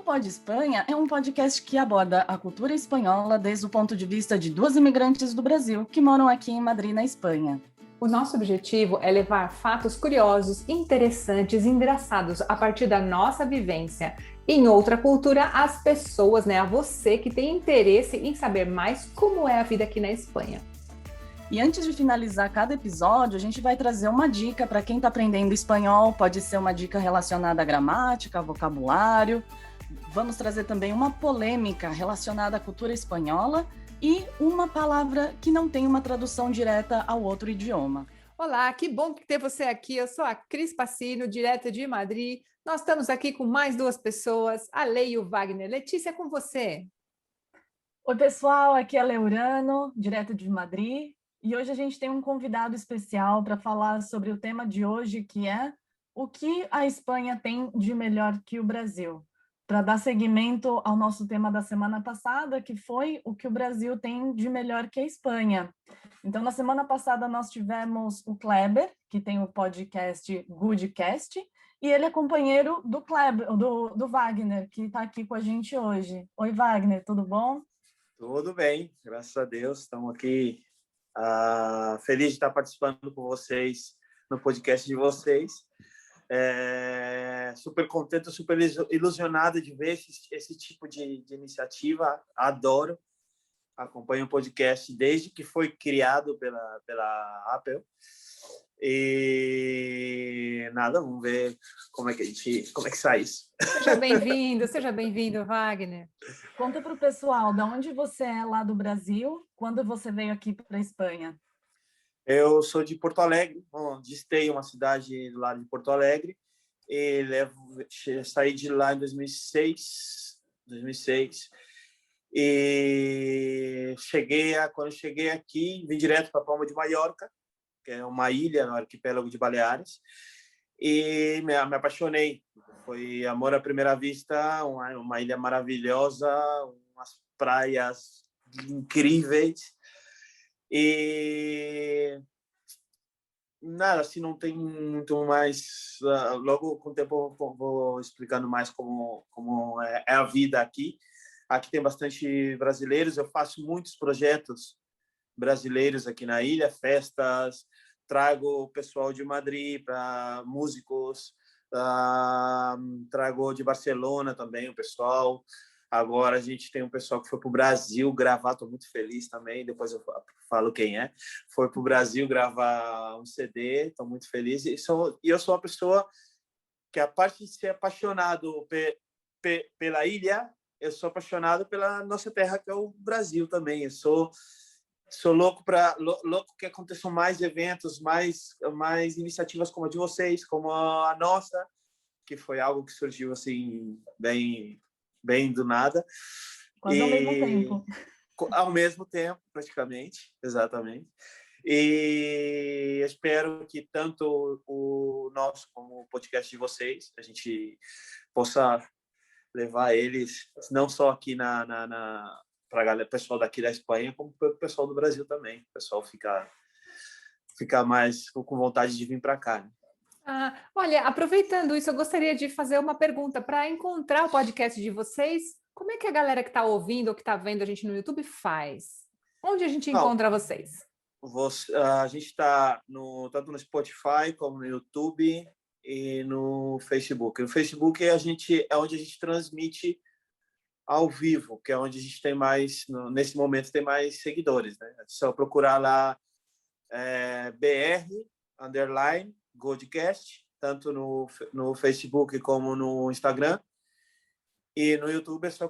Pode Espanha é um podcast que aborda a cultura espanhola desde o ponto de vista de duas imigrantes do Brasil que moram aqui em Madrid, na Espanha. O nosso objetivo é levar fatos curiosos, interessantes e engraçados a partir da nossa vivência em outra cultura às pessoas, a você que tem interesse em saber mais como é a vida aqui na Espanha. E antes de finalizar cada episódio, a gente vai trazer uma dica para quem está aprendendo espanhol. Pode ser uma dica relacionada à gramática, vocabulário. Vamos trazer também uma polêmica relacionada à cultura espanhola e uma palavra que não tem uma tradução direta ao outro idioma. Olá, que bom ter você aqui. Eu sou a Cris Passino, direto de Madrid. Nós estamos aqui com mais duas pessoas, a Lei e o Wagner. Letícia, é com você. Oi, pessoal, aqui é a Leurano, direto de Madrid. E hoje a gente tem um convidado especial para falar sobre o tema de hoje, que é o que a Espanha tem de melhor que o Brasil. Para dar seguimento ao nosso tema da semana passada, que foi o que o Brasil tem de melhor que a Espanha. Então, na semana passada, nós tivemos o Kleber, que tem o podcast Goodcast, e ele é companheiro do Kleber, do Wagner, que está aqui com a gente hoje. Oi, Wagner, tudo bom? Tudo bem, graças a Deus. Estamos aqui feliz de estar participando com vocês no podcast de vocês. Super contente, super ilusionado de ver esse tipo de iniciativa. Adoro. Acompanho o podcast desde que foi criado pela Apple. E nada, vamos ver como é que sai isso. Seja bem-vindo, Wagner. Conta para o pessoal, de onde você é lá do Brasil, quando você veio aqui para a Espanha? Eu sou de Porto Alegre, de Esteio, uma cidade lá de Porto Alegre, e saí de lá em 2006, e quando cheguei aqui, vim direto para Palma de Mallorca, que é uma ilha no arquipélago de Baleares, e me apaixonei. Foi amor à primeira vista, uma ilha maravilhosa, umas praias incríveis, e nada, assim, não tem muito mais. Logo com o tempo eu vou explicando mais como é a vida aqui. Aqui tem bastante brasileiros, eu faço muitos projetos brasileiros aqui na ilha, festas, trago o pessoal de Madrid para músicos, trago de Barcelona também o pessoal. Agora a gente tem um pessoal que foi para o Brasil gravar, estou muito feliz também, depois eu falo quem é. Foi para o Brasil gravar um CD, estou muito feliz. E eu sou uma pessoa que, a parte de ser apaixonado pela ilha, eu sou apaixonado pela nossa terra, que é o Brasil também. Eu sou louco que aconteçam mais eventos, mais iniciativas como a de vocês, como a nossa, que foi algo que surgiu assim bem do nada. Quase ao mesmo tempo. Ao mesmo tempo, praticamente, exatamente. E eu espero que tanto o nosso como o podcast de vocês, a gente possa levar eles, não só aqui para o pessoal daqui da Espanha, como para o pessoal do Brasil também. O pessoal ficar mais com vontade de vir para cá, né? Olha, aproveitando isso, eu gostaria de fazer uma pergunta. Para encontrar o podcast de vocês, como é que a galera que está ouvindo ou que está vendo a gente no YouTube faz? Onde a gente encontra vocês? A gente está tanto no Spotify como no YouTube e no Facebook. No Facebook é onde a gente transmite ao vivo, que é onde a gente tem mais, nesse momento, tem mais seguidores, né? É só procurar lá BR_Goodcast, tanto no Facebook como no Instagram. E no YouTube é só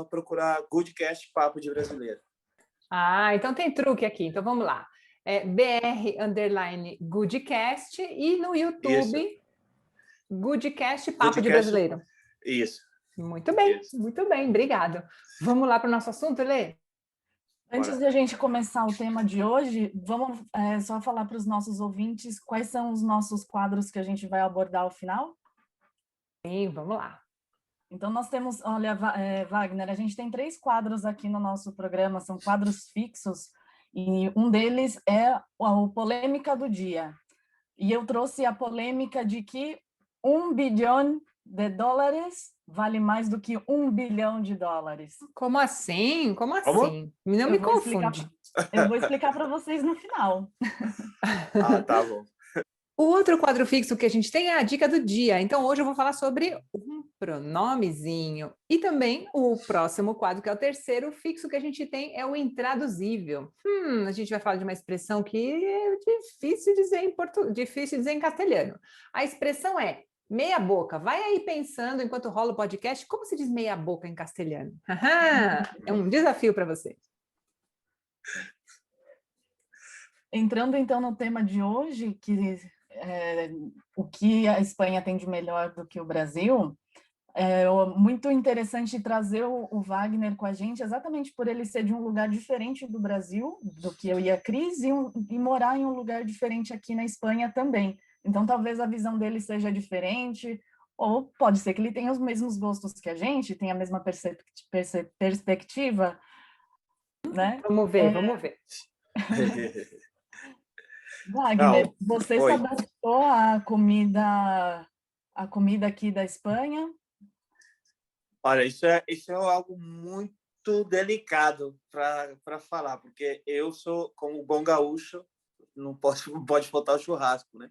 procurar Goodcast Papo de Brasileiro. Então tem truque aqui. Então vamos lá. BR_Goodcast e no YouTube Isso. Goodcast Papo de Brasileiro. Isso. Muito bem, muito bem, obrigado. Vamos lá para o nosso assunto, Lê? Antes de a gente começar o tema de hoje, vamos só falar para os nossos ouvintes quais são os nossos quadros que a gente vai abordar ao final? Sim, vamos lá. Então, nós temos, olha, Wagner, a gente tem 3 quadros aqui no nosso programa, são quadros fixos, e um deles é a polêmica do dia. E eu trouxe a polêmica de que 1 bilhão de dólares vale mais do que $1 bilhão. Como assim? Como Como? assim? Não Eu me vou explicar, confunde. eu vou explicar para vocês no final. Ah, tá bom. O outro quadro fixo que a gente tem é a dica do dia. Então, hoje eu vou falar sobre um pronomezinho. E também o próximo quadro, que é o terceiro fixo que a gente tem, é o intraduzível. A gente vai falar de uma expressão que é difícil dizer difícil dizer em castelhano. A expressão é meia boca. Vai aí pensando, enquanto rola o podcast, como se diz meia boca em castelhano? É um desafio para você. Entrando então no tema de hoje, que o que a Espanha tem de melhor do que o Brasil, é muito interessante trazer o Wagner com a gente, exatamente por ele ser de um lugar diferente do Brasil, do que eu e a Cris, e morar em um lugar diferente aqui na Espanha também. Então, talvez a visão dele seja diferente, ou pode ser que ele tenha os mesmos gostos que a gente, tenha a mesma perspectiva, né? Vamos ver, vamos ver. Wagner, Não, você se oi. adaptou à comida aqui da Espanha? Olha, isso é algo muito delicado para falar, porque eu sou, como bom gaúcho, não pode faltar o churrasco, né?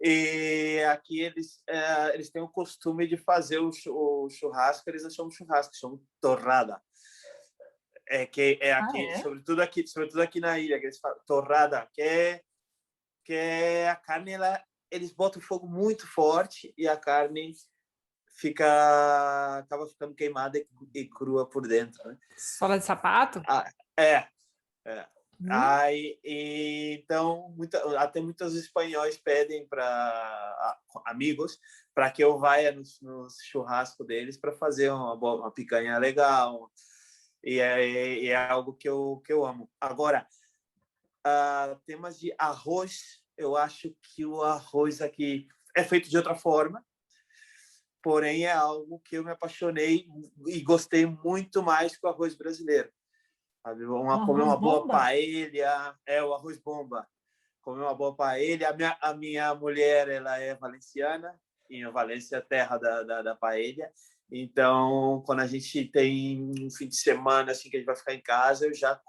E aqui eles têm o costume de fazer o churrasco, eles não chamam churrasco, chamam torrada. Que é aqui, sobretudo aqui na ilha, que eles falam torrada, que a carne eles botam o fogo muito forte e a carne acaba ficando queimada e crua por dentro, né? Sola de sapato? É. Então, até muitos espanhóis pedem para amigos para que eu vá no churrasco deles para fazer uma picanha legal. E é algo que eu amo. Agora, temas de arroz, eu acho que o arroz aqui é feito de outra forma, porém é algo que eu me apaixonei e gostei muito mais que o arroz brasileiro. Comer uma boa paella, o arroz bomba. Comer uma boa paella. A minha mulher, ela é valenciana, e a Valência é a terra da paella. Então, quando a gente tem um fim de semana assim que a gente vai ficar em casa, eu já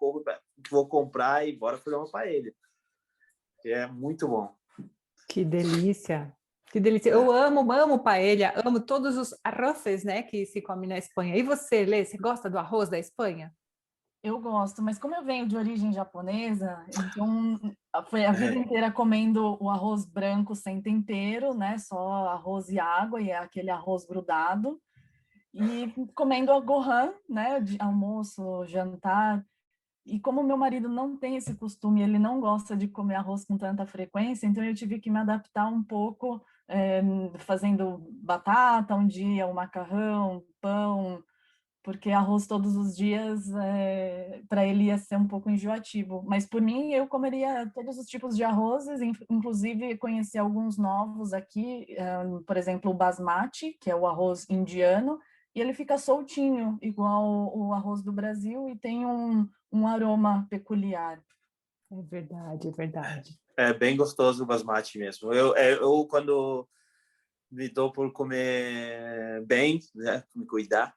vou comprar e bora fazer uma paella. É muito bom. Que delícia! Que delícia! Eu amo paella, amo todos os arroces, né, que se come na Espanha. E você, Lê, você gosta do arroz da Espanha? Eu gosto, mas como eu venho de origem japonesa, então foi a vida inteira comendo o arroz branco sem tempero, né? Só arroz e água, e é aquele arroz grudado. E comendo a gohan, né? De almoço, jantar. E como meu marido não tem esse costume, ele não gosta de comer arroz com tanta frequência, então eu tive que me adaptar um pouco, fazendo batata um dia, o macarrão, pão, porque arroz todos os dias, para ele ia ser um pouco enjoativo. Mas por mim, eu comeria todos os tipos de arrozes, inclusive conheci alguns novos aqui, por exemplo, o basmati, que é o arroz indiano, e ele fica soltinho, igual o arroz do Brasil, e tem um aroma peculiar. É verdade, é verdade. É bem gostoso o basmati mesmo. Eu quando me dou por comer bem, né, me cuidar,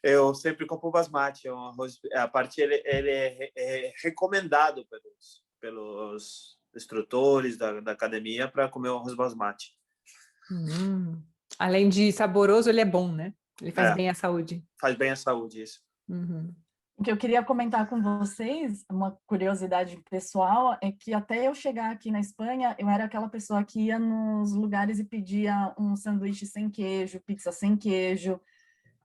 eu sempre compro basmati. É um arroz, a parte ele é recomendado pelos instrutores da academia para comer o arroz basmati. Além de saboroso, ele é bom, né? Ele faz bem à saúde. Faz bem à saúde, isso. O que eu queria comentar com vocês, uma curiosidade pessoal, é que até eu chegar aqui na Espanha, eu era aquela pessoa que ia nos lugares e pedia um sanduíche sem queijo, pizza sem queijo.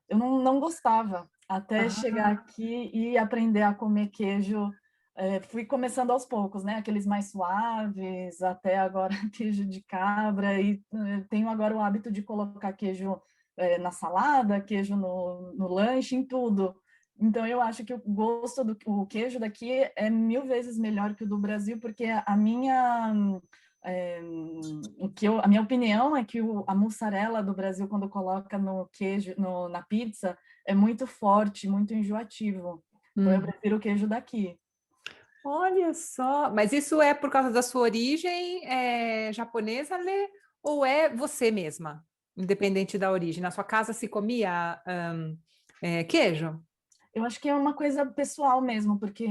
Eu não gostava. Até chegar aqui e aprender a comer queijo, fui começando aos poucos, né? Aqueles mais suaves, até agora queijo de cabra, e tenho agora o hábito de colocar queijo na salada, queijo no lanche, em tudo. Então, eu acho que o gosto do queijo daqui é 1000 vezes melhor que o do Brasil, porque a minha opinião é que a mussarela do Brasil, quando coloca no queijo, na pizza, é muito forte, muito enjoativo. Então, eu prefiro o queijo daqui. Olha só, mas isso é por causa da sua origem japonesa, Lê? Ou é você mesma? independente da origem. Na sua casa se comia queijo? Eu acho que é uma coisa pessoal mesmo, porque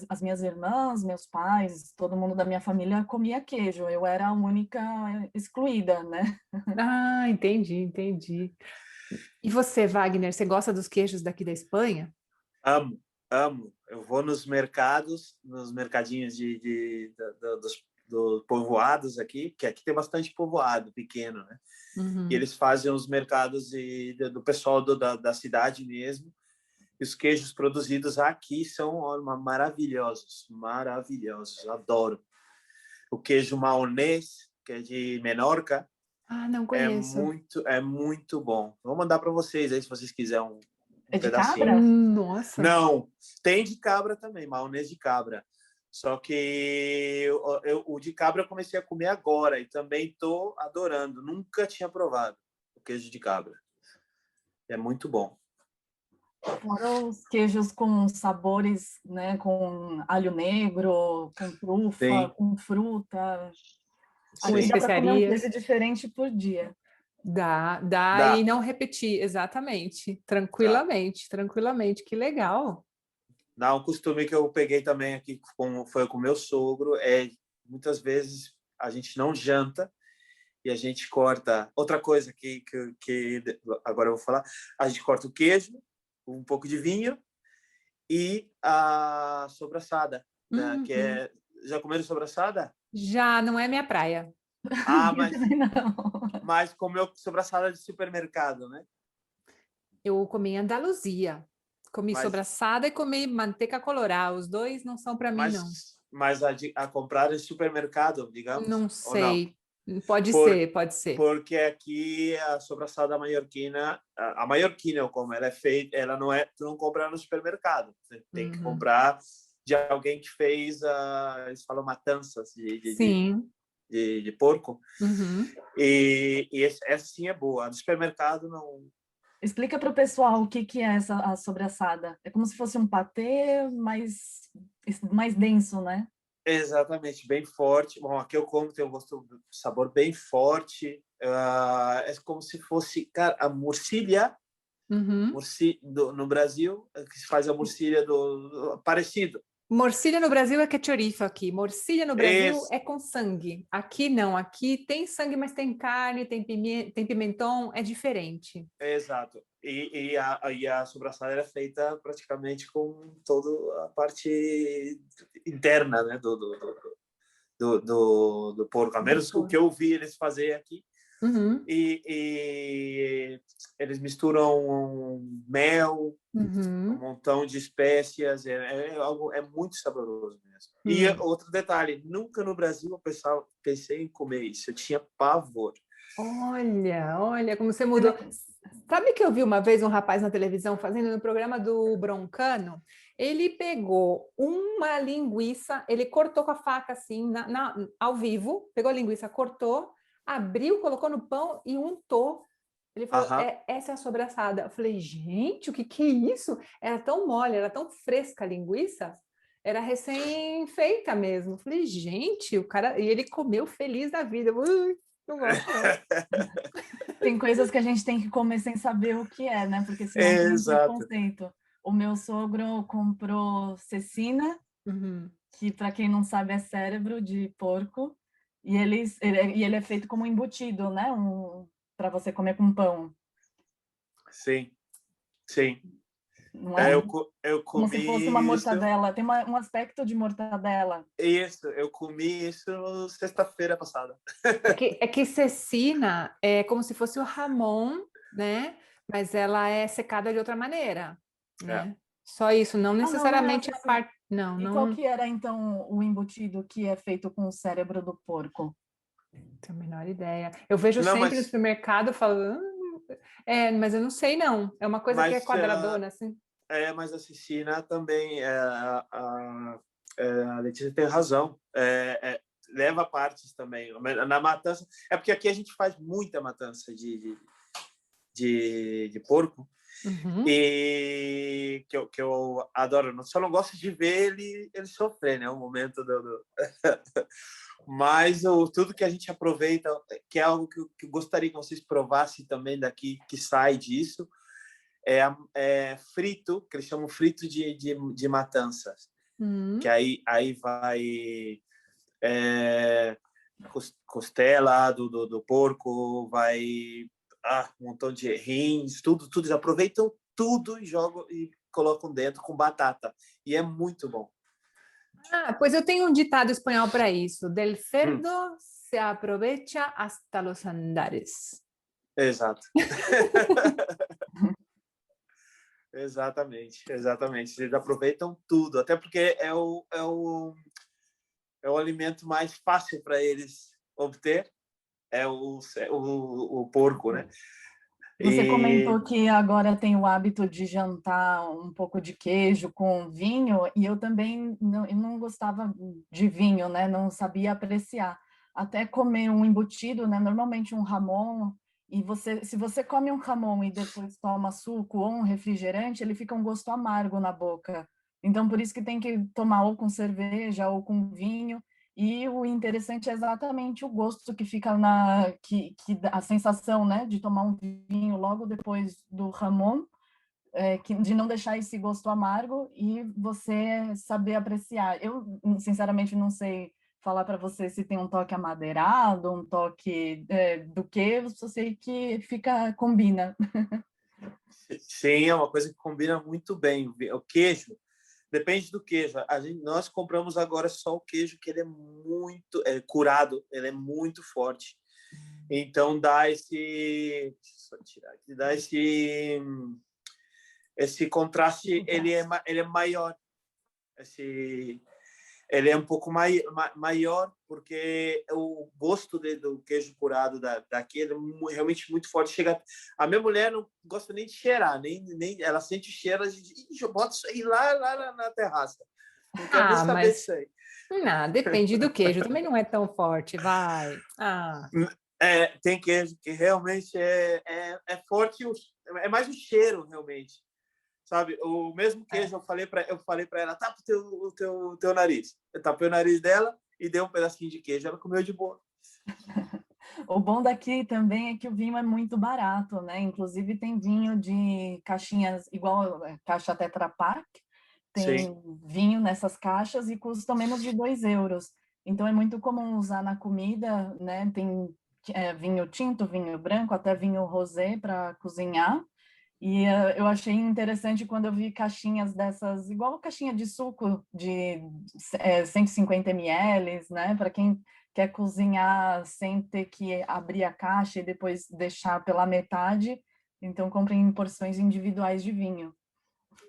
as minhas irmãs, meus pais, todo mundo da minha família comia queijo. Eu era a única excluída, né? Ah, entendi. E você, Wagner, você gosta dos queijos daqui da Espanha? Amo, amo. Eu vou nos mercados, nos mercadinhos dos povoados aqui, que aqui tem bastante povoado pequeno, né? E Uhum. eles fazem os mercados do pessoal da cidade mesmo. E os queijos produzidos aqui são maravilhosos, maravilhosos. Adoro. O queijo maonês, que é de Menorca, Ah, não conheço. é muito bom. Vou mandar para vocês aí se vocês quiserem um É de pedacinho. cabra? Nossa. Não, tem de cabra também, maionese de cabra. Só que o de cabra eu comecei a comer agora e também estou adorando. Nunca tinha provado o queijo de cabra. É muito bom. Fora os queijos com sabores, né? Com alho negro, com trufa, Tem, com fruta. Com Aqui sim. dá para comer um queijo especiarias. diferente por dia. Dá e Dá. não repetir, exatamente. Dá. Tranquilamente. Que legal. Dá um costume que eu peguei também aqui, foi com o meu sogro, muitas vezes a gente não janta e a gente corta. Outra coisa que agora eu vou falar, a gente corta o queijo, um pouco de vinho e a sobraçada, né, que Uhum. é... Já comeram sobraçada? Já não é minha praia. Ah, Eu também não. mas comeu sobraçada de supermercado, né? Eu comi em Andaluzia. Comi Mas, sobraçada e comi manteiga colorada. Os dois não são para mim, não. mas a comprar em supermercado, digamos, Não ou não? sei. Pode Por, ser, pode ser. porque aqui a sobraçada maiorquina, a maiorquina eu como, ela é feita, ela não é, tu não compra no supermercado, você tem que Uhum. comprar de alguém que fez, eles falam matanças Sim. de porco, Uhum. e essa sim é boa, a do supermercado não. Explica para o pessoal o que que é a sobraçada. É como se fosse um patê mais denso, né? Exatamente, bem forte. Bom, aqui eu como, tem um gosto, sabor bem forte. É como se fosse, cara, a morcilha, Uhum. no Brasil, que se faz a morcilha parecido. Morcilha no Brasil é que é chouriço aqui. Morcilha no Brasil Esse, é com sangue. Aqui não. Aqui tem sangue, mas tem carne, tem pimentão. É diferente. exato. E a sobraçada era feita praticamente com toda a parte interna, né, do porco. A Do menos o que porco. eu vi eles fazer aqui. Uhum. E eles misturam mel, um Uhum. montão de espécias, algo, é muito saboroso mesmo. E Hum. outro detalhe, nunca no Brasil eu pensei em comer isso, eu tinha pavor. Olha como você Você mudou. não- Sabe que eu vi uma vez um rapaz na televisão fazendo no programa do Broncano? Ele pegou uma linguiça, ele cortou com a faca assim, ao vivo, pegou a linguiça, cortou, abriu, colocou no pão e untou. Ele falou, Aham. essa é a sobraçada. Eu falei, gente, o que é isso? Era tão mole, era tão fresca a linguiça, era recém-feita mesmo. Eu falei, gente, o cara... E ele comeu feliz da vida. Eu, não gosto, não. Tem coisas que a gente tem que comer sem saber o que é, né? Porque senão tem um Exato. preconceito. O meu sogro comprou cecina, Uhum. que para quem não sabe é cérebro de porco, e ele é feito como embutido, né? Para você comer com pão, Sim, sim. não é? Eu Como se fosse uma comi isso, mortadela. Tem um aspecto de mortadela. eu comi isso sexta-feira passada. É que cecina é como se fosse o Ramon, né? Mas ela é secada de outra maneira, É. né? Só isso, não Ah, não, não é a necessariamente a cecina. parte. Não, E qual não que era, então, o embutido que é feito com o cérebro do porco? tenho a menor ideia. Eu vejo Não, sempre no supermercado falando, mas eu não sei, não. É uma coisa que é mas quadradona, assim. mas a Cecina também, a Letícia tem razão. Leva partes também. Na matança. É porque aqui a gente faz muita matança de porco, e que eu adoro. Só não gosto de ver ele sofrer, né? O momento Mas tudo que a gente aproveita, que é algo que eu gostaria que vocês provassem também daqui, que sai disso, é frito, que eles chamam frito de matanças. Que aí vai costela do porco, vai um montão de rins, tudo. Eles aproveitam tudo e jogam e colocam dentro com batata. E é muito bom. Pois eu tenho um ditado espanhol para isso. Del cerdo se aprovecha hasta los andares. Exato. Exatamente. Eles aproveitam tudo, até porque é o alimento mais fácil para eles obter, é o porco, né? Você comentou que agora tem o hábito de jantar um pouco de queijo com vinho, e eu também não gostava de vinho, né? Não sabia apreciar. Até comer um embutido, né? Normalmente um jamón, e se você come um jamón e depois toma suco ou um refrigerante, ele fica um gosto amargo na boca. Então, por isso que tem que tomar ou com cerveja ou com vinho. E o interessante é exatamente o gosto que fica a sensação, né, de tomar um vinho logo depois do jamón, de não deixar esse gosto amargo e você saber apreciar. Eu, sinceramente, não sei falar para você se tem um toque amadeirado, um toque do que, eu só sei que combina. Sim, é uma coisa que combina muito bem. O queijo, depende do queijo. Nós compramos agora só o queijo, que ele é muito curado, ele é muito forte. Então dá só tirar aqui, dá esse contraste, ele é maior. Ele é um pouco maior, porque o gosto do queijo curado daqui é realmente muito forte. A minha mulher não gosta nem de cheirar, nem ela sente o cheiro de bota isso aí lá na terraça. Não quero nem saber disso aí. Não, depende do queijo, também não é tão forte, vai. Tem queijo que realmente é forte, é mais o cheiro, realmente. Sabe, o mesmo queijo, eu falei para ela, tapa o teu nariz. Eu tapei o nariz dela e dei um pedacinho de queijo, ela comeu de boa. O bom daqui também é que o vinho é muito barato, né? Inclusive tem vinho de caixinhas, igual caixa Tetra Pak, tem vinho nessas caixas e custam menos de 2 euros. Então é muito comum usar na comida, né? Tem vinho tinto, vinho branco, até vinho rosé para cozinhar. E eu achei interessante quando eu vi caixinhas dessas, igual caixinha de suco de 150 ml, né? Para quem quer cozinhar sem ter que abrir a caixa e depois deixar pela metade. Então, comprem em porções individuais de vinho.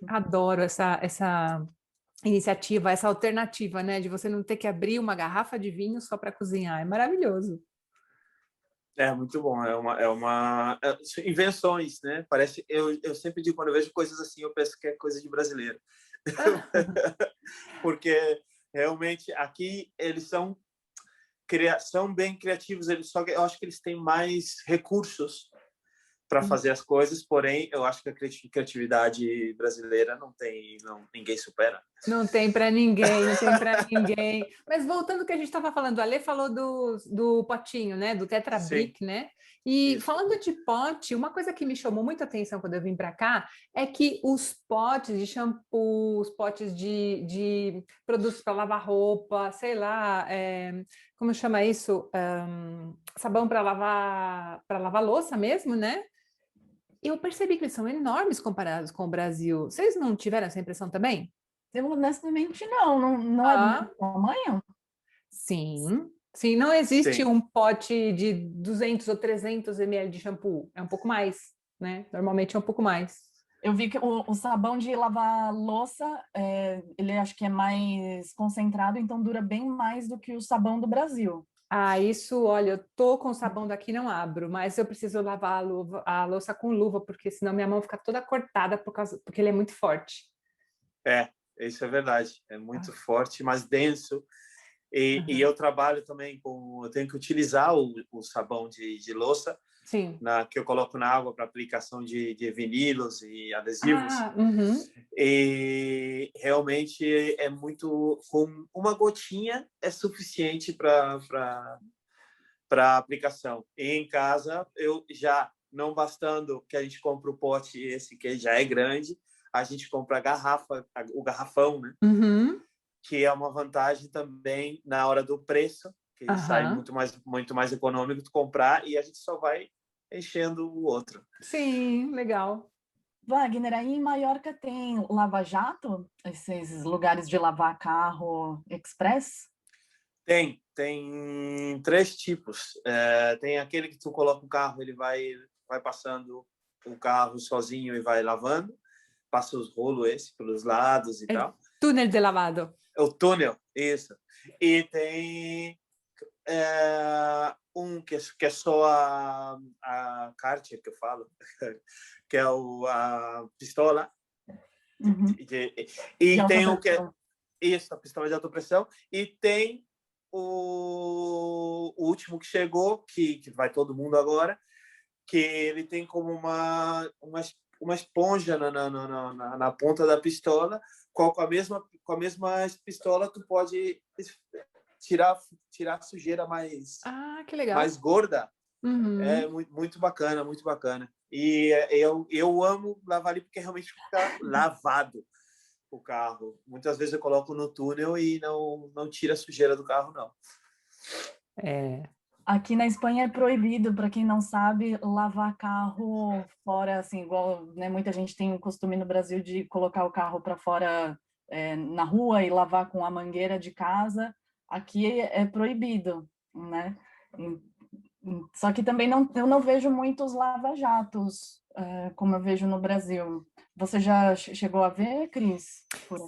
Adoro essa iniciativa, essa alternativa, né? De você não ter que abrir uma garrafa de vinho só para cozinhar. É maravilhoso. É muito bom, invenções, né? Parece, eu sempre digo, quando eu vejo coisas assim, eu penso que é coisa de brasileiro. Porque realmente aqui eles são bem criativos, só que eu acho que eles têm mais recursos para fazer as coisas, porém eu acho que a criatividade brasileira ninguém supera. Não tem para ninguém, não tem para ninguém. Mas voltando ao que a gente estava falando, a Lê falou do potinho, né? Do Tetra Brick, né? E falando de pote, uma coisa que me chamou muita atenção quando eu vim para cá é que os potes de shampoo, os potes de produtos para lavar roupa, sei lá, como chama isso? Sabão para lavar louça mesmo, né? Eu percebi que eles são enormes comparados com o Brasil. Vocês não tiveram essa impressão também? Eu, honestamente, não é do mesmo tamanho? Sim, não existe um pote de 200 ou 300 ml de shampoo. É um pouco mais, né? Normalmente é um pouco mais. Eu vi que o sabão de lavar louça, ele acho que é mais concentrado, então dura bem mais do que o sabão do Brasil. Isso, olha, eu tô com o sabão daqui, não abro, mas eu preciso lavar a louça com luva, porque senão minha mão fica toda cortada porque ele é muito forte. Isso é verdade. É muito forte, mas denso. E eu trabalho também eu tenho que utilizar o sabão de louça, Sim. que eu coloco na água para aplicação de vinilos e adesivos. E realmente é muito, com uma gotinha é suficiente para aplicação. E em casa, eu já, não bastando que a gente compra o pote esse que já é grande, a gente compra a garrafa, o garrafão, né? Que é uma vantagem também na hora do preço, que sai muito mais econômico tu comprar, e a gente só vai enchendo o outro. Sim, legal. Wagner, aí em Maiorca tem lava-jato? Esses lugares de lavar carro express? Tem 3 tipos. Tem aquele que tu coloca o carro, ele vai passando o carro sozinho e vai lavando, passa os rolos pelos lados e tal. Túnel de lavado. O túnel, isso. E tem que é só a Karcher, que eu falo, que é a pistola. E tem o que é isso, a pistola de alta pressão. E tem o último que chegou, que vai todo mundo agora, que ele tem como uma esponja na ponta da pistola, com a mesma pistola tu pode tirar a sujeira mais, que legal. mais gorda. É muito bacana, muito bacana. E eu amo lavar ali porque realmente fica lavado o carro. Muitas vezes eu coloco no túnel e não tira a sujeira do carro, não. Aqui na Espanha é proibido, para quem não sabe, lavar carro fora, assim, igual, né, muita gente tem o costume no Brasil de colocar o carro para fora na rua e lavar com a mangueira de casa. Aqui é proibido, né? Só que também eu não vejo muitos lava-jatos, como eu vejo no Brasil. Você já chegou a ver, Cris?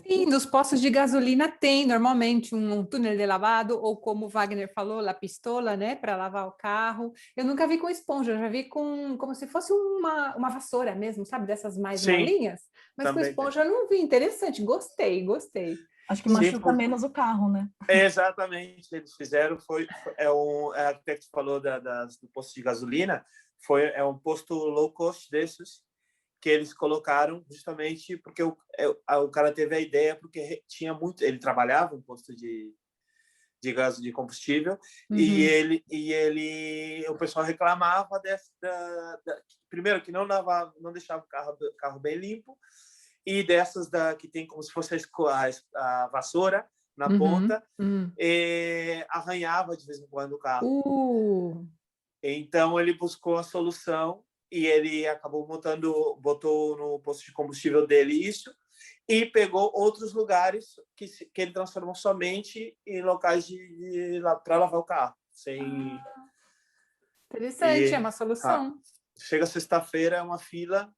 Sim, nos postos de gasolina tem normalmente um túnel de lavado, ou como o Wagner falou, a pistola, né, para lavar o carro. Eu nunca vi com esponja, eu já vi como se fosse uma vassoura mesmo, sabe? Dessas mais molinhas. Mas com esponja eu não vi. Interessante, gostei. Acho que machuca menos o carro, né? Exatamente, eles fizeram, a arquiteto falou do posto de gasolina, é um posto low cost desses, que eles colocaram justamente porque o cara teve a ideia, porque tinha muito, ele trabalhava em posto de gás de combustível, e o pessoal reclamava primeiro que não deixava o carro bem limpo, e dessas que tem como se fosse a vassoura na ponta, e arranhava de vez em quando o carro. Então ele buscou a solução e ele acabou botou no posto de combustível dele isso, e pegou outros lugares que ele transformou somente em locais para lavar o carro. Interessante, é uma solução. Chega sexta-feira, é uma fila.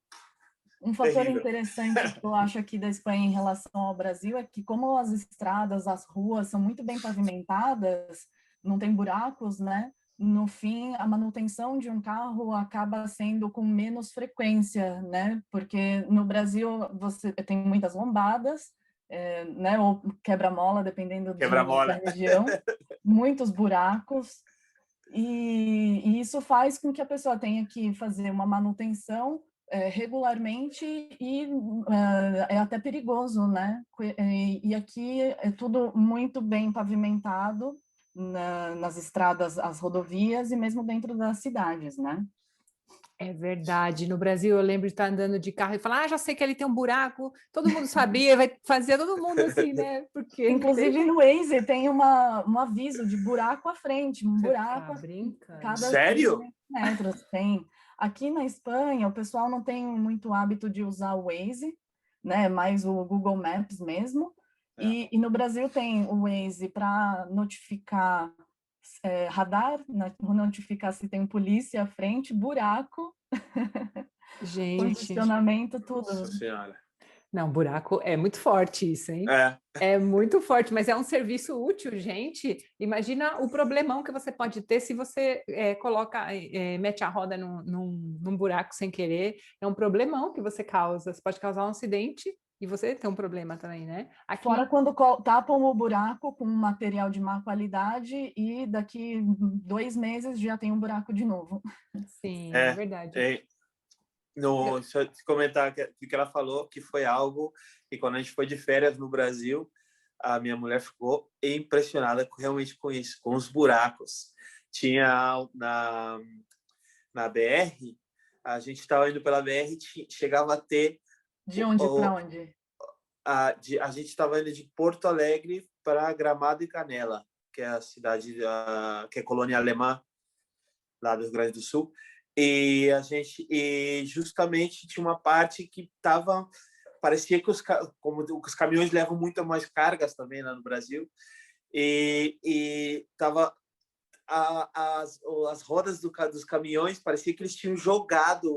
Um fator terrível. Interessante que eu acho aqui da Espanha em relação ao Brasil é que, como as estradas, as ruas são muito bem pavimentadas, não tem buracos, né? No fim, a manutenção de um carro acaba sendo com menos frequência, né? Porque no Brasil você tem muitas lombadas, né? Ou quebra-mola, dependendo da região, muitos buracos, e isso faz com que a pessoa tenha que fazer uma manutenção regularmente, e é até perigoso, né? E aqui é tudo muito bem pavimentado nas estradas, as rodovias e mesmo dentro das cidades, né? É verdade. No Brasil, eu lembro de estar andando de carro e falar, já sei que ali tem um buraco, todo mundo sabia, vai fazer todo mundo assim, né? Porque inclusive no Waze tem um aviso de buraco à frente, um buraco a cada Sério? 3 metros. Tem. Aqui na Espanha, o pessoal não tem muito hábito de usar o Waze, né? Mais o Google Maps mesmo. E no Brasil tem o Waze para notificar radar, notificar se tem polícia à frente, buraco, congestionamento, tudo. Nossa Senhora. Não, buraco é muito forte isso, hein? É muito forte, mas é um serviço útil, gente. Imagina o problemão que você pode ter se você mete a roda num buraco sem querer. É um problemão que você causa. Você pode causar um acidente E você tem um problema também, né? Aqui... Fora quando tapam o buraco com um material de má qualidade e daqui 2 meses já tem um buraco de novo. Sim, é verdade. Deixa eu te comentar que ela falou que foi algo que quando a gente foi de férias no Brasil, a minha mulher ficou impressionada realmente com isso, com os buracos. Tinha na BR, a gente estava indo pela BR, chegava a ter... De onde para onde? A gente estava indo de Porto Alegre para Gramado e Canela, que é a cidade que é colônia alemã lá do Rio Grande do Sul. E justamente tinha uma parte que parecia que como os caminhões levam muito mais cargas também lá no Brasil, e tava as rodas dos caminhões, parecia que eles tinham jogado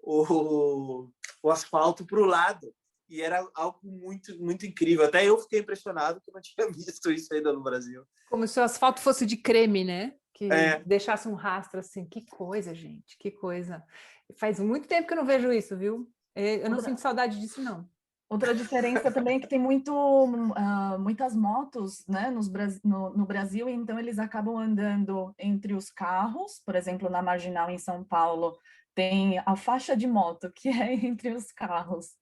o asfalto para o lado, e era algo muito, muito incrível. Até eu fiquei impressionado que eu não tinha visto isso ainda no Brasil. Como se o asfalto fosse de creme, né? Que deixasse um rastro assim. Que coisa, gente, que coisa. Faz muito tempo que eu não vejo isso, viu? Eu não sinto saudade disso, não. Outra diferença também é que tem muitas motos, né, no Brasil, então eles acabam andando entre os carros. Por exemplo, na Marginal em São Paulo, tem a faixa de moto, que é entre os carros.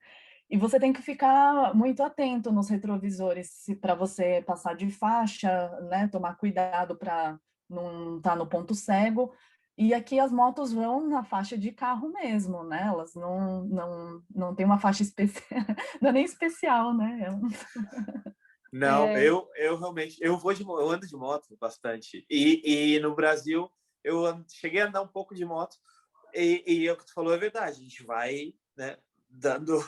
E você tem que ficar muito atento nos retrovisores para você passar de faixa, né, tomar cuidado para não estar no ponto cego. E aqui as motos vão na faixa de carro mesmo, né? Elas não tem uma faixa especial, não é nem especial, né? Não, eu realmente eu ando de moto bastante. E no Brasil cheguei a andar um pouco de moto, e o que tu falou é verdade. A gente vai, né, dando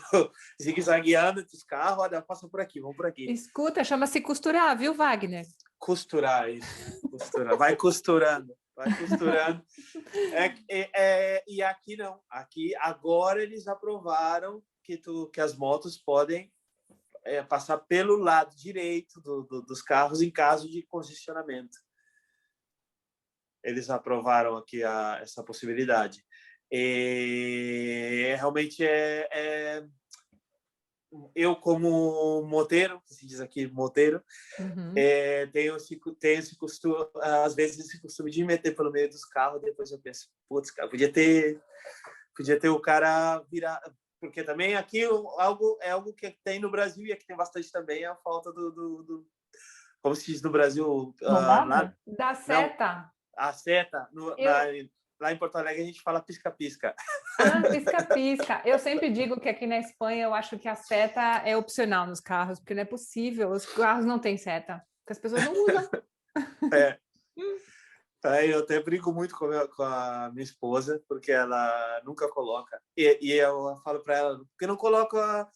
zigue-zagueando entre os carros, olha, passa por aqui, vamos por aqui. Escuta, chama-se costurar, viu, Wagner? Costurar, isso. Costurar. Vai costurando. E aqui não. Aqui agora eles aprovaram que as motos podem passar pelo lado direito dos carros em caso de congestionamento. Eles aprovaram aqui essa possibilidade. E realmente eu, como moteiro, que se diz aqui moteiro, tenho esse costume, às vezes esse costume de me meter pelo meio dos carros. Depois eu penso, putz, cara, podia ter o cara virar, porque também aqui é algo que tem no Brasil, e aqui tem bastante também, é a falta do como se diz no Brasil, da seta. Não, a seta lá em Porto Alegre a gente fala pisca-pisca. Pisca-pisca. Eu sempre digo que aqui na Espanha eu acho que a seta é opcional nos carros, porque não é possível, os carros não têm seta, porque as pessoas não usam. Eu até brinco muito com a minha esposa, porque ela nunca coloca. E eu falo para ela, por que não coloca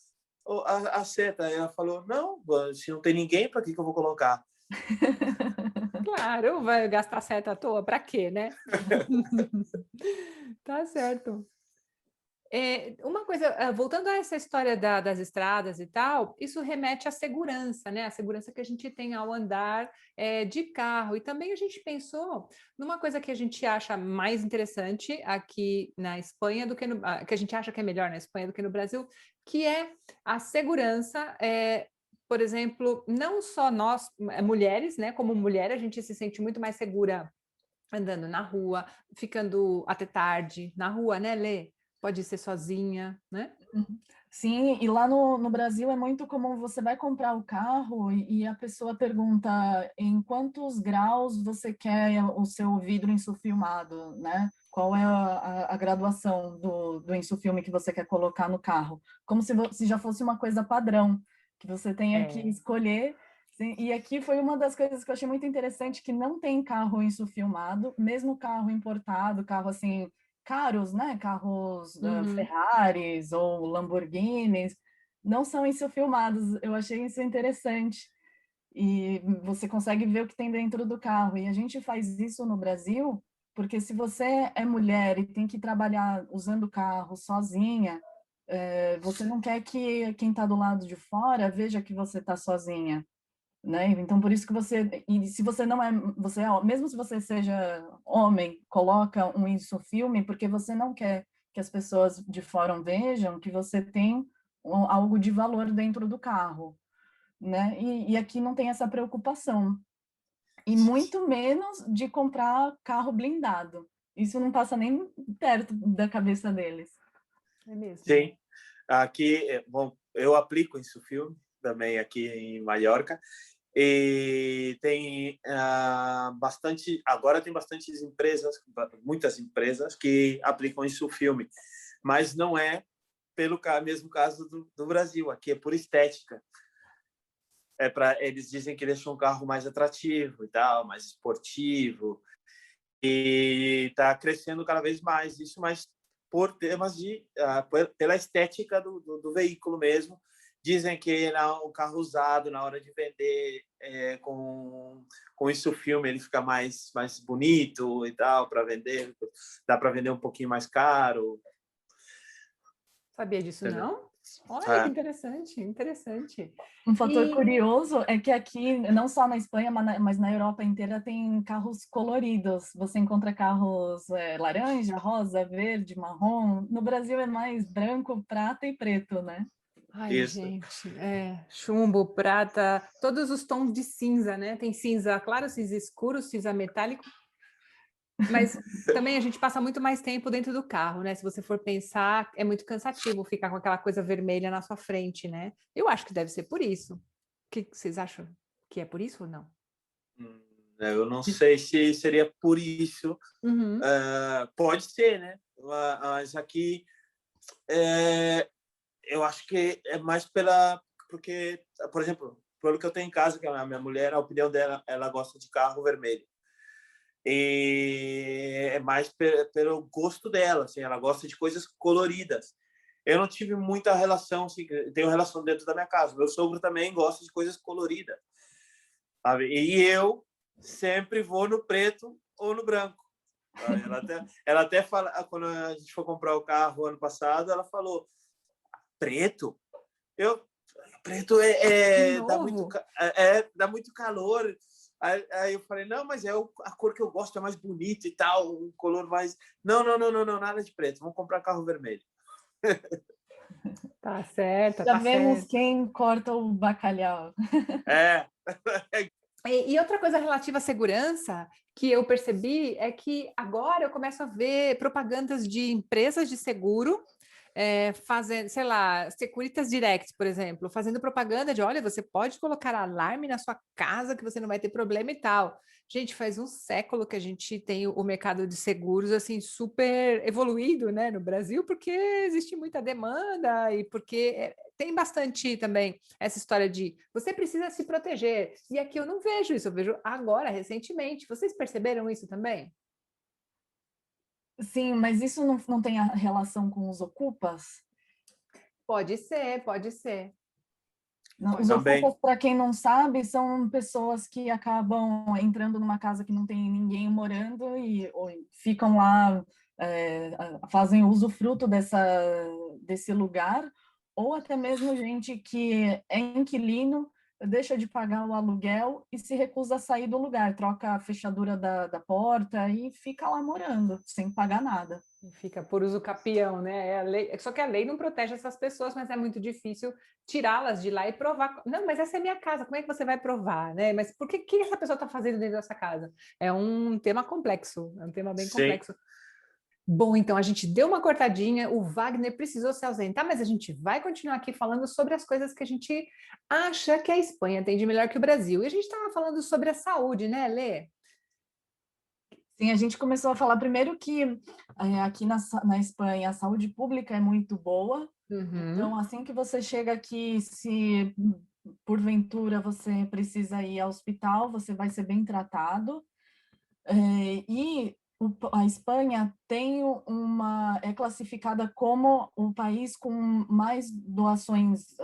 a seta? E ela falou, não, se não tem ninguém, para que eu vou colocar? Claro, vai gastar seta à toa, para quê, né? Tá certo. Uma coisa, voltando a essa história das estradas e tal, isso remete à segurança, né? A segurança que a gente tem ao andar de carro. E também a gente pensou numa coisa que a gente acha mais interessante aqui na Espanha do que que a gente acha que é melhor na Espanha do que no Brasil, que é a segurança. Por exemplo, não só nós, mulheres, né? Como mulher, a gente se sente muito mais segura andando na rua, ficando até tarde na rua, né, Lê? Pode ser sozinha, né? Sim, e lá no Brasil é muito comum, você vai comprar o carro e a pessoa pergunta em quantos graus você quer o seu vidro insufilmado, né? Qual é a graduação do insufilme que você quer colocar no carro? Como se já fosse uma coisa padrão, que você tenha que escolher. E aqui foi uma das coisas que eu achei muito interessante, que não tem carro insufilmado, mesmo carro importado, carro assim... caros, né? Carros Ferraris ou Lamborghinis não são insufilmados. Eu achei isso interessante. E você consegue ver o que tem dentro do carro. E a gente faz isso no Brasil, porque se você é mulher e tem que trabalhar usando o carro sozinha, você não quer que quem está do lado de fora veja que você está sozinha. Né? Então, por isso que e se você não é, mesmo se você seja homem, coloca um insufilme, porque você não quer que as pessoas de fora vejam que você tem algo de valor dentro do carro, né? E aqui não tem essa preocupação. E muito menos de comprar carro blindado. Isso não passa nem perto da cabeça deles. É mesmo. Sim. Aqui, bom, eu aplico isso filme também aqui em Maiorca. E tem bastante, agora tem bastantes empresas, muitas empresas que aplicam isso filme, mas não é pelo mesmo caso do Brasil. Aqui é por estética. Eles dizem que deixam um carro mais atrativo e tal, mais esportivo, e está crescendo cada vez mais isso, mas por temas pela estética do veículo mesmo. Dizem que o carro usado, na hora de vender com isso filme, ele fica mais bonito e tal, para vender, dá para vender um pouquinho mais caro. Sabia disso, Entendeu? não? Olha, que interessante. Um fator curioso é que aqui, não só na Espanha, mas na Europa inteira, tem carros coloridos. Você encontra carros laranja, rosa, verde, marrom. No Brasil é mais branco, prata e preto, né? Ai, Isso. gente, chumbo, prata, todos os tons de cinza, né? Tem cinza claro, cinza escuro, cinza metálico. Mas também a gente passa muito mais tempo dentro do carro, né? Se você for pensar, é muito cansativo ficar com aquela coisa vermelha na sua frente, né? Eu acho que deve ser por isso. O que vocês acham? Que é por isso ou não? Eu não sei se seria por isso. Uhum. Pode ser, né? Mas aqui eu acho que é mais porque, por exemplo, pelo que eu tenho em casa, que a minha mulher, a opinião dela, ela gosta de carro vermelho. E é mais pelo gosto dela, assim, ela gosta de coisas coloridas. Eu não tive muita relação, assim, tenho relação dentro da minha casa. Meu sogro também gosta de coisas coloridas, sabe? E eu sempre vou no preto ou no branco. Ela até fala, quando a gente foi comprar o carro ano passado, ela falou: preto? Preto dá muito calor. Aí eu falei: não, mas a cor que eu gosto, é mais bonita e tal, um color mais... Não, nada de preto, vamos comprar carro vermelho. Tá certo, Já tá vemos certo. quem corta o bacalhau. E outra coisa relativa à segurança que eu percebi é que agora eu começo a ver propagandas de empresas de seguro fazendo, sei lá, Securitas Direct, por exemplo, fazendo propaganda de, olha, você pode colocar alarme na sua casa que você não vai ter problema e tal. Gente, faz um século que a gente tem o mercado de seguros assim super evoluído, né, no Brasil, porque existe muita demanda e porque tem bastante também essa história de você precisa se proteger. E aqui eu não vejo isso, eu vejo agora, recentemente. Vocês perceberam isso também? Sim, mas isso não tem a relação com os ocupas? Pode ser, pode ser. Não, os Também. ocupas, para quem não sabe, são pessoas que acabam entrando numa casa que não tem ninguém morando ou ficam lá, fazem usufruto desse lugar, ou até mesmo gente que é inquilino, deixa de pagar o aluguel e se recusa a sair do lugar, troca a fechadura da porta e fica lá morando, sem pagar nada. Fica por uso capião, né? É a lei, só que a lei não protege essas pessoas, mas é muito difícil tirá-las de lá e provar. Não, mas essa é minha casa, como é que você vai provar, né? Mas por que essa pessoa está fazendo dentro dessa casa? É um tema complexo, é um tema bem complexo. Bom, então a gente deu uma cortadinha, o Wagner precisou se ausentar, mas a gente vai continuar aqui falando sobre as coisas que a gente acha que a Espanha tem de melhor que o Brasil. E a gente estava falando sobre a saúde, né, Lê? Sim, a gente começou a falar primeiro que aqui na Espanha a saúde pública é muito boa. Uhum. Então, assim que você chega aqui, se porventura você precisa ir ao hospital, você vai ser bem tratado. E a Espanha é classificada como o país com mais doações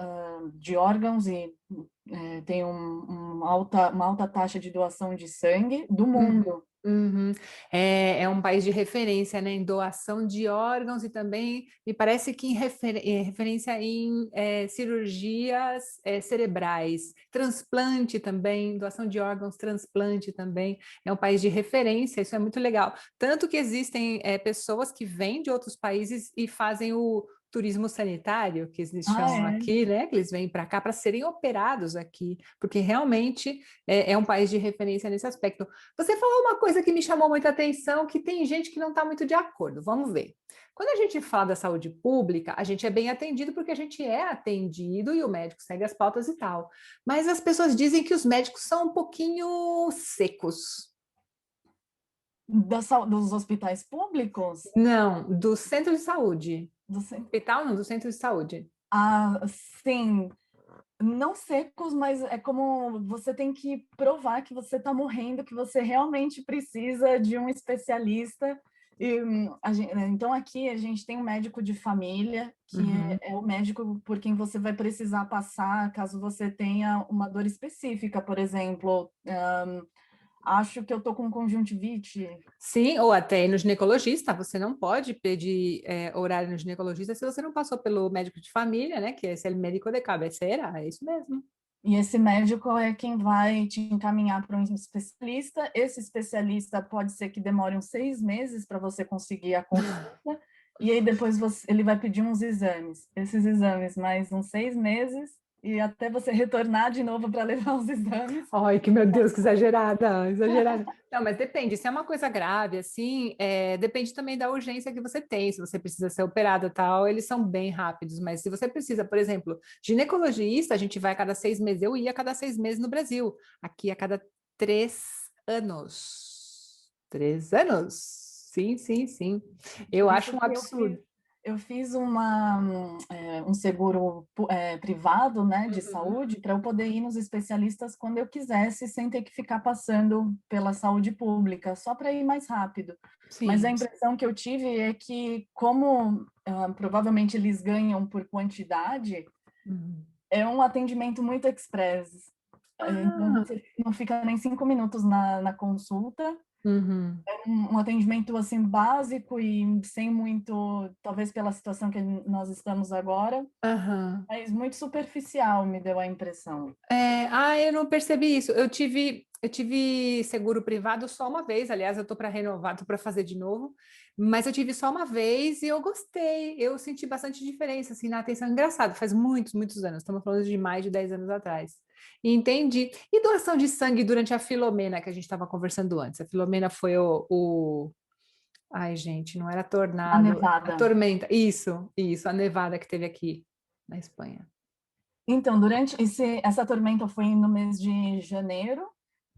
de órgãos e tem uma alta taxa de doação de sangue do mundo. Uhum. É um país de referência, né, em doação de órgãos e também me parece que em referência em cirurgias cerebrais, transplante também, doação de órgãos, transplante também, é um país de referência, isso é muito legal. Tanto que existem pessoas que vêm de outros países e fazem turismo sanitário, que eles Ah, chamam é? aqui, né? Que eles vêm para cá para serem operados aqui, porque realmente é um país de referência nesse aspecto. Você falou uma coisa que me chamou muita atenção, que tem gente que não está muito de acordo. Vamos ver. Quando a gente fala da saúde pública, a gente é bem atendido porque a gente é atendido e o médico segue as pautas e tal. Mas as pessoas dizem que os médicos são um pouquinho secos. Dos hospitais públicos? Não, do centro de saúde. Do, cen- Hospital não, do centro de saúde. ah, sim, não secos, mas é como você tem que provar que você está morrendo, que você realmente precisa de um especialista. E, então, aqui a gente tem um médico de família, que Uhum. é o médico por quem você vai precisar passar caso você tenha uma dor específica, por exemplo. Acho que eu tô com conjuntivite. Sim, ou até ir no ginecologista. Você não pode pedir horário no ginecologista se você não passou pelo médico de família, né? Que esse é o médico de cabeceira, é isso mesmo. E esse médico é quem vai te encaminhar para um especialista. Esse especialista pode ser que demore uns 6 meses para você conseguir a consulta. E aí depois ele vai pedir uns exames. Esses exames mais uns 6 meses e até você retornar de novo para levar os exames. Ai, que meu Deus, que exagerada, exagerada. Não, mas depende, se é uma coisa grave, assim, depende também da urgência que você tem, se você precisa ser operado e tal, eles são bem rápidos, mas se você precisa, por exemplo, ginecologista, a gente vai a cada 6 meses, eu ia a cada 6 meses no Brasil, aqui a cada 3 anos. 3 anos? Sim, sim, sim. Eu Isso acho um que absurdo. eu fiz um seguro privado, né, de Uhum. saúde, para eu poder ir nos especialistas quando eu quisesse, sem ter que ficar passando pela saúde pública, só para ir mais rápido. Mas a Sim. impressão que eu tive é que, como provavelmente eles ganham por quantidade, Uhum. é um atendimento muito express. Então, Ah, você não fica nem 5 minutos na consulta, uhum. um atendimento assim básico e sem muito, talvez pela situação que nós estamos agora, Aham. mas muito superficial, me deu a impressão. Eu não percebi isso. Eu tive seguro privado só uma vez. Aliás, eu tô para renovar, tô para fazer de novo. Mas eu tive só uma vez e eu gostei. Eu senti bastante diferença assim na atenção. Engraçado, faz muitos, muitos anos. Estamos falando de mais de 10 anos atrás. E entendi. E doação de sangue durante a Filomena que a gente estava conversando antes. A Filomena foi Ai, gente, não era A tornado, a nevada. tormenta. Isso, a nevada que teve aqui na Espanha. Então, durante essa tormenta foi no mês de janeiro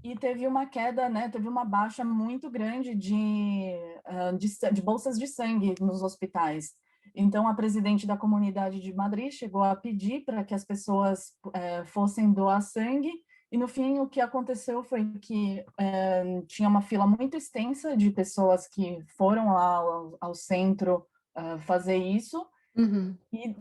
e teve uma queda, né? Teve uma baixa muito grande de bolsas de sangue nos hospitais. Então, a presidente da Comunidade de Madrid chegou a pedir para que as pessoas fossem doar sangue. E no fim, o que aconteceu foi que tinha uma fila muito extensa de pessoas que foram lá ao centro fazer isso. Uhum. E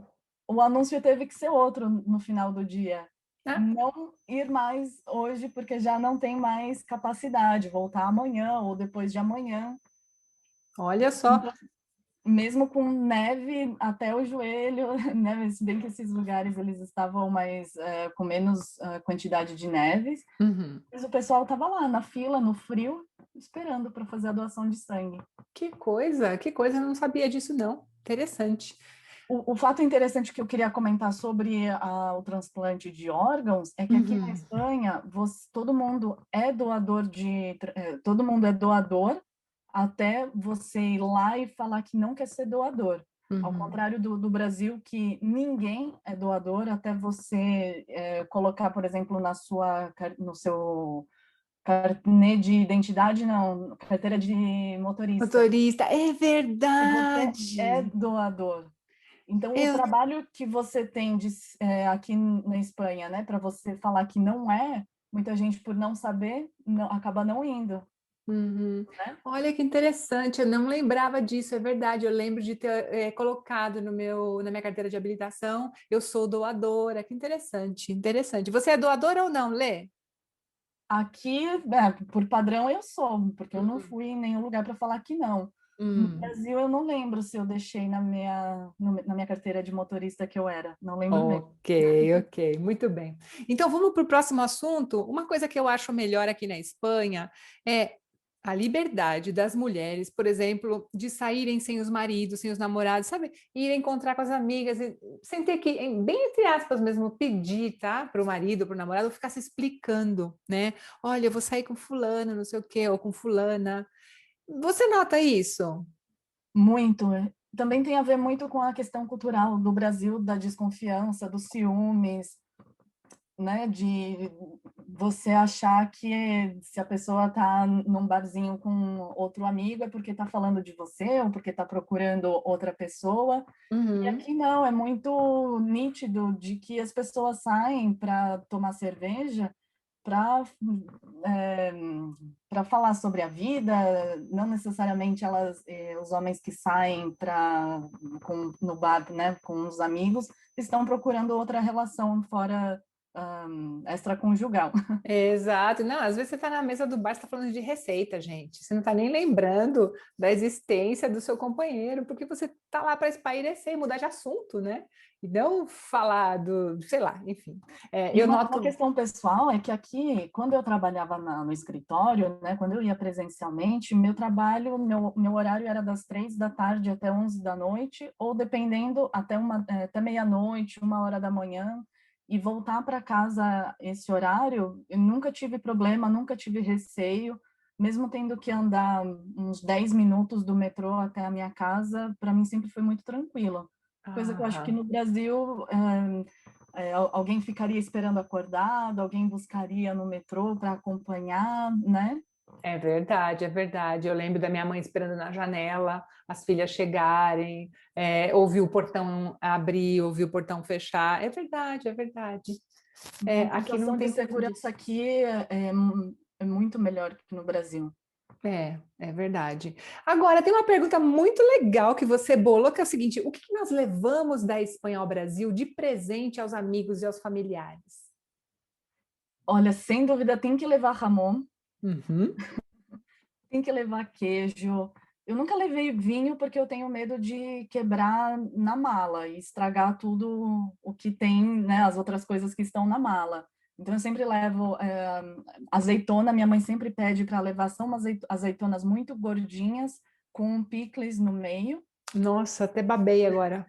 o anúncio teve que ser outro no final do dia. Ah, Não ir mais hoje, porque já não tem mais capacidade, voltar amanhã ou depois de amanhã. olha só. Então, mesmo com neve até o joelho, né? Se bem que esses lugares eles estavam mais com menos quantidade de neves, Uhum. mas o pessoal estava lá na fila, no frio, esperando para fazer a doação de sangue. Que coisa, eu não sabia disso, não. Interessante. O fato interessante que eu queria comentar sobre o transplante de órgãos é que aqui na Uhum. Espanha todo mundo é doador todo mundo é doador até você ir lá e falar que não quer ser doador. Ao Uhum. contrário do Brasil, que ninguém é doador até você colocar, por exemplo, no seu carnê de identidade, não, carteira de motorista, Motorista, é que você é verdade. doador. Então, o Eu, trabalho que você tem aqui na Espanha, né, para você falar que não é, muita gente, por não saber, acaba não indo, Uhum. né? Olha que interessante, eu não lembrava disso, é verdade. Eu lembro de ter colocado na minha carteira de habilitação, eu sou doadora. Que interessante, interessante. Você é doadora ou não, Lê? Aqui, por padrão, eu sou, porque eu não fui em nenhum lugar para falar que não. No Hum. Brasil, eu não lembro se eu deixei na minha carteira de motorista que eu era, não lembro mesmo. Ok, ok, muito bem. Então vamos para o próximo assunto. Uma coisa que eu acho melhor aqui na Espanha é a liberdade das mulheres, por exemplo, de saírem sem os maridos, sem os namorados, sabe? Ir encontrar com as amigas, sem ter que, bem entre aspas mesmo, pedir, tá? Para o marido, para o namorado, ficar se explicando, né? Olha, eu vou sair com fulano, não sei o quê, ou com fulana. Você nota isso? Muito. Também tem a ver muito com a questão cultural do Brasil, da desconfiança, dos ciúmes, né, de você achar que se a pessoa está num barzinho com outro amigo é porque está falando de você ou porque está procurando outra pessoa. E Uhum. aqui não, é muito nítido de que as pessoas saem para tomar cerveja para para falar sobre a vida, não necessariamente os homens que saem no bar, né, com os amigos, estão procurando outra relação fora extraconjugal. Exato. Não, às vezes você está na mesa do bar, você está falando de receita, gente. Você não está nem lembrando da existência do seu companheiro, porque você está lá para espairecer e mudar de assunto, né? E não falar do, sei lá, enfim. E Eu uma noto. questão pessoal é que aqui, quando eu trabalhava no escritório, né, quando eu ia presencialmente, meu trabalho, meu horário era das 3 da tarde até 11 da noite, ou dependendo, até meia-noite, 1 hora da manhã, e voltar para casa esse horário, eu nunca tive problema, nunca tive receio, mesmo tendo que andar uns 10 minutos do metrô até a minha casa, para mim sempre foi muito tranquilo. Coisa que eu acho que Ah, no Brasil alguém ficaria esperando acordado, alguém buscaria no metrô para acompanhar, né? é verdade, é verdade. Eu lembro da minha mãe esperando na janela, as filhas chegarem, ouvir o portão abrir, ouvir o portão fechar. É verdade, é verdade. Então, a Aqui não sensação de tem tanto segurança disso. aqui é muito melhor que no Brasil. É verdade. Agora, tem uma pergunta muito legal que você bolou, que é o seguinte: o que que nós levamos da Espanha ao Brasil de presente aos amigos e aos familiares? Olha, sem dúvida tem que levar jamón, Uhum. tem que levar queijo. Eu nunca levei vinho porque eu tenho medo de quebrar na mala e estragar tudo o que tem, né, as outras coisas que estão na mala. Então eu sempre levo azeitona, minha mãe sempre pede para levar, são umas azeitonas muito gordinhas com um picles no meio. Nossa, até babei agora.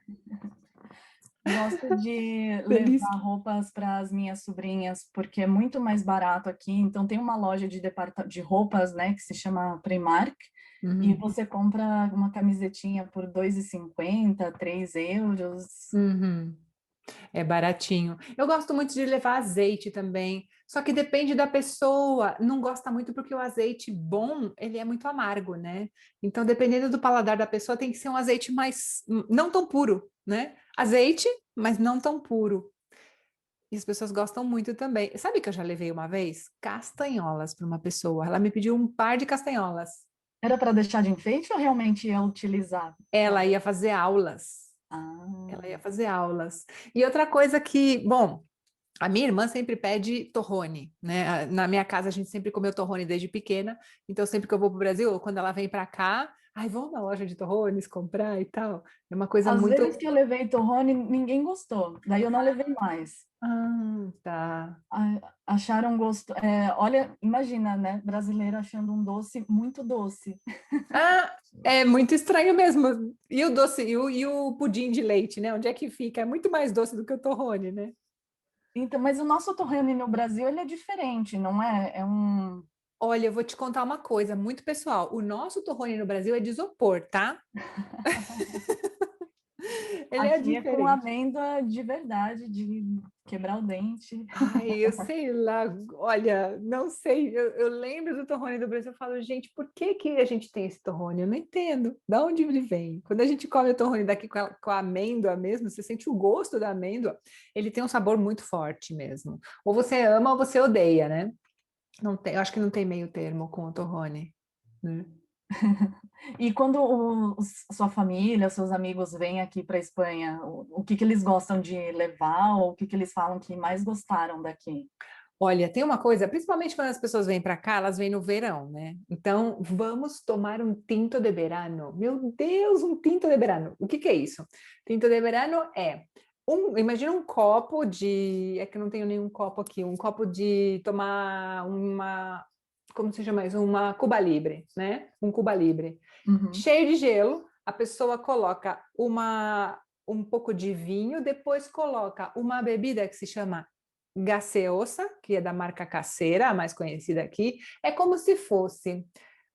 Gosto de Delícia. levar roupas para as minhas sobrinhas, porque é muito mais barato aqui. Então, tem uma loja de roupas, né, que se chama Primark, e Uhum. você compra uma camisetinha por 2,50, 3 euros. Uhum. É baratinho. Eu gosto muito de levar azeite também, só que depende da pessoa. Não gosta muito porque o azeite bom, ele é muito amargo, né? Então, dependendo do paladar da pessoa, tem que ser um azeite mais, não tão puro, né? Azeite, mas não tão puro. E as pessoas gostam muito também. Sabe que eu já levei uma vez? Castanholas para uma pessoa. Ela me pediu um par de castanholas. Era para deixar de enfeite ou realmente ia utilizar? Ela ia fazer aulas. Ela Ah, ia fazer aulas. E outra coisa que, bom, a minha irmã sempre pede torrone, né? Na minha casa a gente sempre comeu torrone desde pequena, então sempre que eu vou para o Brasil, ou quando ela vem para cá, ai, vamos na loja de torrones comprar e tal. É uma coisa às vezes muito. que eu levei torrone, ninguém gostou. Daí eu não levei mais. Tá. Acharam gosto. Olha, imagina, né? Brasileiro achando um doce muito doce. Ah, é muito estranho mesmo. E o doce, e o pudim de leite, né? Onde é que fica? É muito mais doce do que o torrone, né? Então, mas o nosso torrone no Brasil, ele é diferente, não é? É um... Olha, eu vou te contar uma coisa muito pessoal. O nosso torrone no Brasil é de isopor, tá? Ele é Aqui é com diferente. amêndoa de verdade, de quebrar o dente. Ai, eu sei lá, olha, não sei, eu lembro do torrone do Brasil, eu falo, gente, por que que a gente tem esse torrone? Eu não entendo, da onde ele vem? Quando a gente come o torrone daqui com a amêndoa mesmo, você sente o gosto da amêndoa, ele tem um sabor muito forte mesmo. Ou você ama ou você odeia, né? Não tem, eu acho que não tem meio termo com o torrone, né? E quando sua família, seus amigos vêm aqui para a Espanha, o que que eles gostam de levar, ou o que que eles falam que mais gostaram daqui? Olha, tem uma coisa, principalmente quando as pessoas vêm para cá, elas vêm no verão, né? Então, vamos tomar um tinto de verano. Meu Deus, um tinto de verano. O que que é isso? Tinto de verano imagina um copo de, é que eu não tenho nenhum copo aqui, um copo de tomar como se chama isso? Uma Cuba Libre, né? Um Cuba Libre. Uhum. Cheio de gelo, a pessoa coloca um pouco de vinho, depois coloca uma bebida que se chama gaseosa, que é da marca Caseira, a mais conhecida aqui. É como se fosse,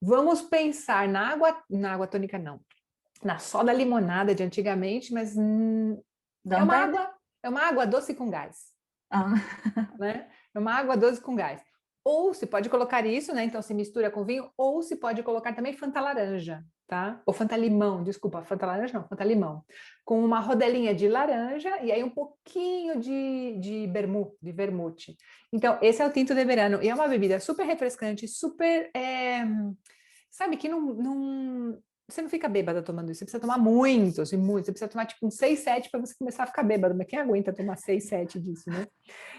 vamos pensar na água tônica não, na soda limonada de antigamente, mas Dá até... é uma água doce com gás, Ah. né? É uma água doce com gás. Ou se pode colocar isso, né? Então se mistura com vinho, ou se pode colocar também Fanta laranja, tá? Ou Fanta limão, desculpa, Fanta laranja não, Fanta limão. Com uma rodelinha de laranja e aí um pouquinho de vermute. Então, esse é o tinto de verano. E é uma bebida super refrescante, super... sabe, que você não fica bêbada tomando isso, você precisa tomar muito, assim, muito. Você precisa tomar tipo uns 6, 7 para você começar a ficar bêbada. Mas quem aguenta tomar 6, 7 disso, né?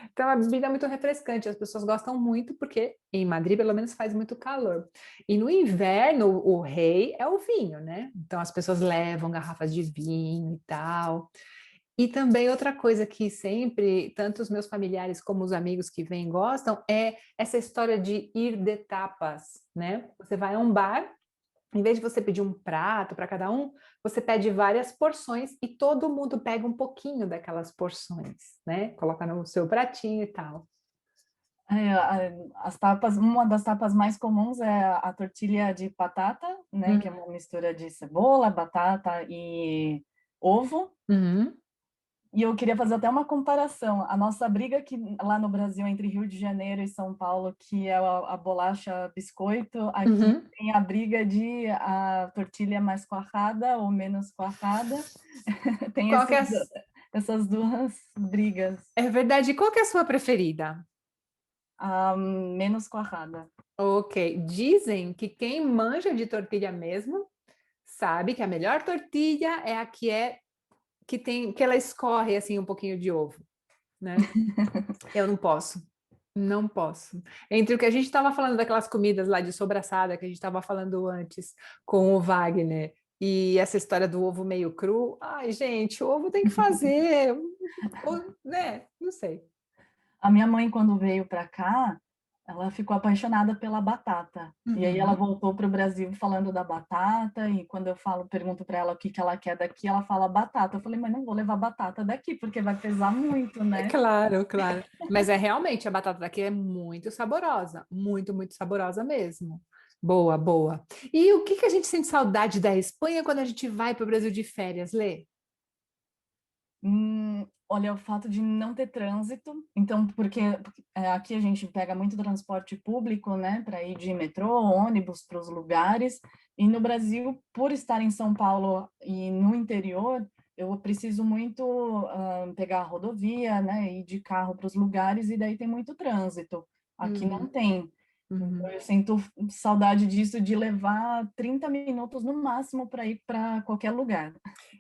Então, a bebida é muito refrescante, as pessoas gostam muito, porque em Madrid, pelo menos, faz muito calor. E no inverno, o rei é o vinho, né? Então, as pessoas levam garrafas de vinho e tal. E também outra coisa que sempre, tanto os meus familiares como os amigos que vêm gostam, é essa história de ir de tapas, né? Você vai a um bar, em vez de você pedir um prato para cada um, você pede várias porções e todo mundo pega um pouquinho daquelas porções, né? Coloca no seu pratinho e tal. As tapas, uma das tapas mais comuns é a tortilha de batata, né? Que é uma mistura de cebola, batata e ovo. Uhum. E eu queria fazer até uma comparação. A nossa briga aqui lá no Brasil entre Rio de Janeiro e São Paulo, que é a bolacha biscoito, aqui tem a briga de a tortilha mais coarrada ou menos coarrada. Tem Qual que é, essas duas brigas. é verdade, qual que é a sua preferida? A menos coarrada. Ok, dizem que quem manja de tortilha mesmo sabe que a melhor tortilha é a que ela escorre assim um pouquinho de ovo, né? Eu não posso. Não posso. Entre o que a gente estava falando daquelas comidas lá de sobraçada que a gente estava falando antes com o Wagner e essa história do ovo meio cru, ai, gente, o ovo tem que fazer, né? Não sei. A minha mãe, quando veio para cá, ela ficou apaixonada pela batata. E aí ela voltou para o Brasil falando da batata, e quando eu pergunto para ela o que que ela quer daqui, ela fala batata. Eu falei, mas não vou levar batata daqui, porque vai pesar muito, É né? claro, claro. Mas é realmente, a batata daqui é muito saborosa, muito, muito saborosa mesmo. Boa, boa. E o que que a gente sente saudade da Espanha quando a gente vai para o Brasil de férias, Lê? Olha, o fato de não ter trânsito, então, porque aqui a gente pega muito transporte público, né, para ir de metrô, ônibus para os lugares, e no Brasil, por estar em São Paulo e no interior, eu preciso muito pegar a rodovia, né, ir de carro para os lugares, e daí tem muito trânsito. Aqui não tem. Então, Uhum. eu sinto saudade disso, de levar 30 minutos no máximo para ir para qualquer lugar.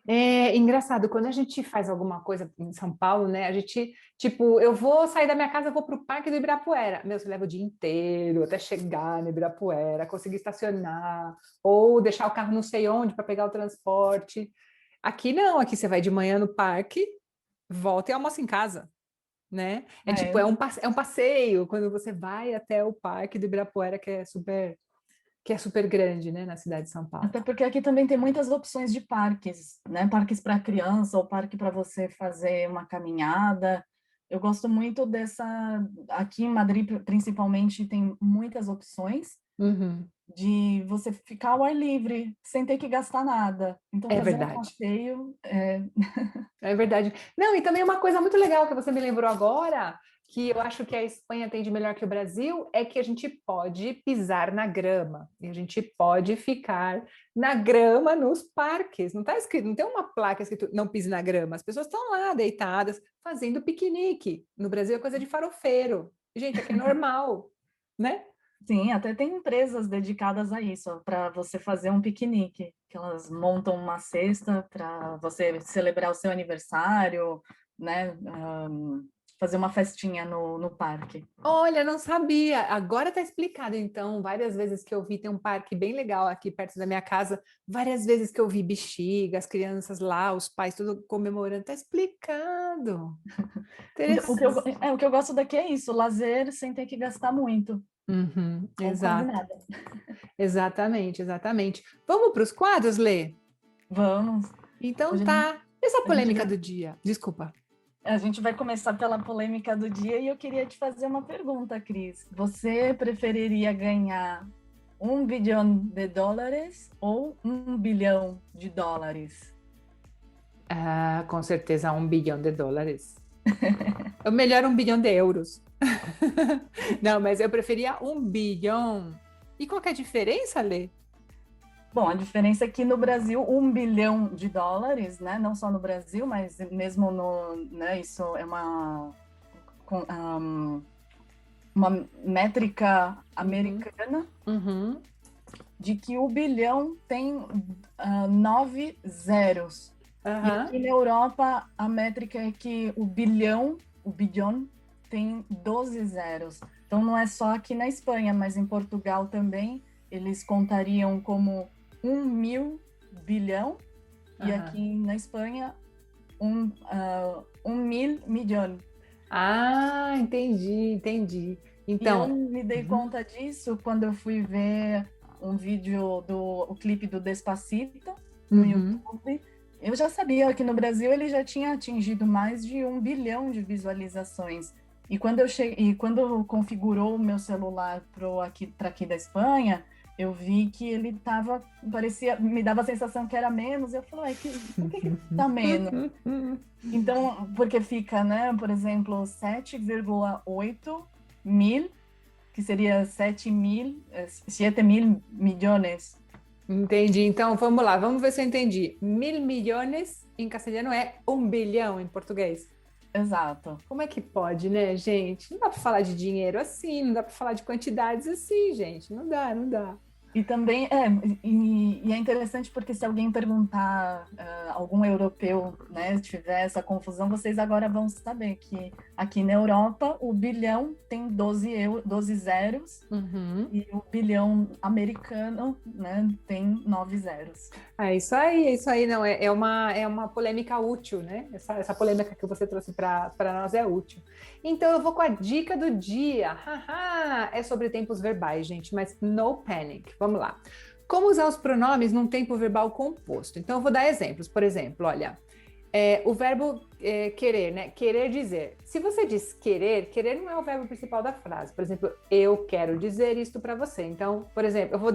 É engraçado, quando a gente faz alguma coisa em São Paulo, né? A gente, tipo, eu vou sair da minha casa, eu vou para o Parque do Ibirapuera. Meu, você leva o dia inteiro até chegar no Ibirapuera, conseguir estacionar, ou deixar o carro não sei onde para pegar o transporte. Aqui não, aqui você vai de manhã no parque, volta e almoça em casa, né? É tipo, É. é um passeio quando você vai até o Parque do Ibirapuera, que é super grande, né, na cidade de São Paulo. Até porque aqui também tem muitas opções de parques, né? Parques para criança ou parque para você fazer uma caminhada. Eu gosto muito dessa. Aqui em Madrid, principalmente, tem muitas opções Uhum. de você ficar ao ar livre, sem ter que gastar nada. Então, É fazer um verdade. passeio. É verdade. Não, e também uma coisa muito legal que você me lembrou agora, que eu acho que a Espanha tem de melhor que o Brasil, é que a gente pode pisar na grama, e a gente pode ficar na grama nos parques. Não está escrito, não tem uma placa escrito não pise na grama. As pessoas estão lá deitadas fazendo piquenique. No Brasil é coisa de farofeiro. Gente, aqui é normal, né? Sim, até tem empresas dedicadas a isso, para você fazer um piquenique, que elas montam uma cesta para você celebrar o seu aniversário, né? Fazer uma festinha no parque. Olha, não sabia. Agora está explicado, então. Várias vezes que eu vi, tem um parque bem legal aqui perto da minha casa. Várias vezes que eu vi bexiga, as crianças lá, os pais tudo comemorando. Está explicado. Então, Interessante. o que eu gosto daqui é isso, lazer sem ter que gastar muito. Exato. Quase nada. Exatamente. Vamos para os quadros, Lê? Vamos. Então Hoje tá. Essa polêmica vai- do dia. Desculpa. A gente vai começar pela polêmica do dia e eu queria te fazer uma pergunta, Cris. Você preferiria ganhar $1 bilhão ou $1 bilhão? Com certeza $1 bilhão. Ou melhor, €1 bilhão. Não, mas eu preferia 1 bilhão. E qual que é a diferença, Lê? Bom, a diferença é que no Brasil, $1 bilhão, né? Não só no Brasil, mas mesmo né? Isso é uma métrica americana de que o bilhão tem 9 zeros. E aqui na Europa, a métrica é que o bilhão tem 12 zeros. Então, não é só aqui na Espanha, mas em Portugal também, eles contariam como 1.000 bilhão, e aqui na Espanha, 1.000 milhão. Ah, entendi. Então, e eu me dei conta disso quando eu fui ver um vídeo o clipe do Despacito no YouTube. Eu já sabia que no Brasil ele já tinha atingido mais de 1 bilhão de visualizações. E quando configurou o meu celular para aqui da Espanha, eu vi que ele me dava a sensação que era menos. Eu falei, por que tá menos? Então, porque fica, né, por exemplo, 7,8 mil, que seria 7 mil milhões. Entendi. Então, vamos lá, vamos ver se eu entendi. 1.000 milhões em castelhano é 1 bilhão em português. Exato. Como é que pode, né, gente? Não dá para falar de dinheiro assim, não dá para falar de quantidades assim, gente. Não dá. E também é interessante porque se alguém perguntar, algum europeu, né, tiver essa confusão, vocês agora vão saber que aqui na Europa o bilhão tem 12 zeros e o bilhão americano, né, tem 9 zeros. É isso aí, não, é uma polêmica útil, né? Essa polêmica que você trouxe para nós é útil. Então eu vou com a dica do dia. É sobre tempos verbais, gente, mas no panic. Vamos lá. Como usar os pronomes num tempo verbal composto? Então eu vou dar exemplos. Por exemplo, olha, o verbo querer, né? Querer dizer. Se você diz querer não é o verbo principal da frase. Por exemplo, eu quero dizer isto para você. Então, por exemplo, eu vou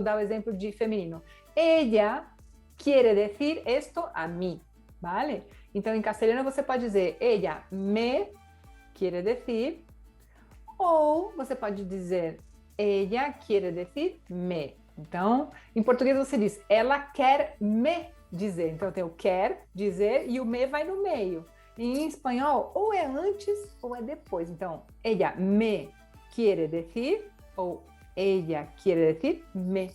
dar o exemplo de feminino. Ella quiere decir esto a mí, ¿vale? Então, em castelhano você pode dizer ella me quiere decir, ou você pode dizer ella quiere decir me. Então, em português você diz ela quer me dizer. Então, tem o quer dizer e o me vai no meio. Em espanhol, ou é antes ou é depois. Então, ella me quiere decir ou ella quiere decir me.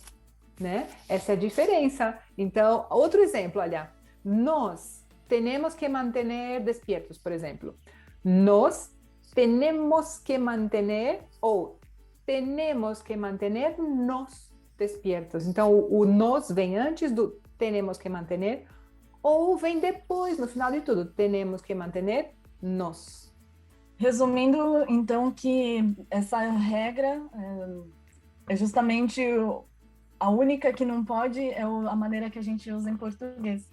Né? Essa é a diferença. Então, outro exemplo, olha, nós temos que manter despiertos, por exemplo. Nós temos que manter ou temos que manter-nos despiertos. Então, o nós vem antes do temos que manter ou vem depois, no final de tudo. Temos que manter-nos. Resumindo, então, que essa regra é justamente a única que não pode é a maneira que a gente usa em português.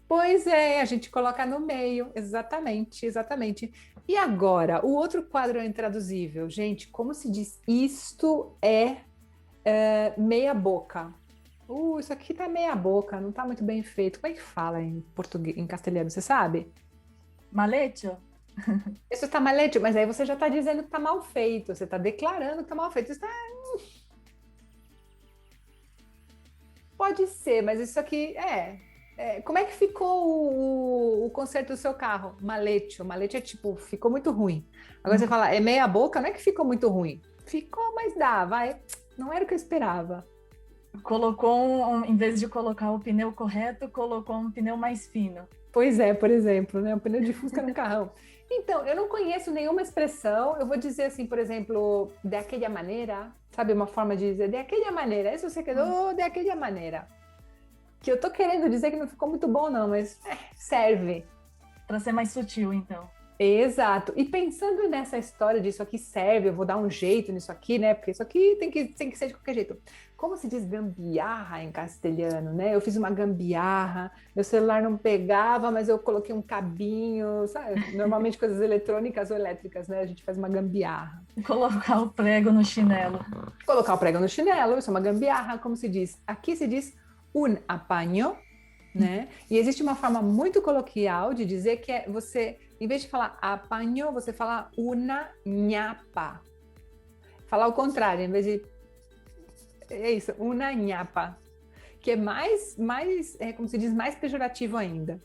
Pois é, a gente coloca no meio, exatamente. E agora, o outro quadro é intraduzível. Gente, como se diz isto meia boca? Isso aqui tá meia boca, não tá muito bem feito. Como é que fala em português, em castelhano, você sabe? Mal hecho? Isso tá mal hecho, mas aí você já tá dizendo que tá mal feito, você tá declarando que tá mal feito. Isso tá... Pode ser, mas isso aqui como é que ficou o conserto do seu carro? Malete. O malete é tipo, ficou muito ruim. Agora você fala, é meia boca, não é que ficou muito ruim. Ficou, mas dá, vai. Não era o que eu esperava. Colocou, em vez de colocar o pneu correto, colocou um pneu mais fino. Pois é, por exemplo, né? Um pneu de fusca no carrão. Então, eu não conheço nenhuma expressão. Eu vou dizer assim, por exemplo, de aquela maneira, sabe? Uma forma de dizer de aquela maneira. Isso você quedou de aquela maneira. Que eu tô querendo dizer que não ficou muito bom, não, mas serve. Para ser mais sutil, então. Exato. E pensando nessa história de isso aqui serve, eu vou dar um jeito nisso aqui, né? Porque isso aqui tem que ser de qualquer jeito. Como se diz gambiarra em castelhano, né? Eu fiz uma gambiarra, meu celular não pegava, mas eu coloquei um cabinho, sabe? Normalmente coisas eletrônicas ou elétricas, né? A gente faz uma gambiarra. Colocar o prego no chinelo. Colocar o prego no chinelo, isso é uma gambiarra, como se diz? Aqui se diz un apaño, né? E existe uma forma muito coloquial de dizer que é você, em vez de falar apaño, você fala una ñapa. Falar o contrário, em vez de... É isso, una ñapa. Que é mais como se diz, mais pejorativo ainda.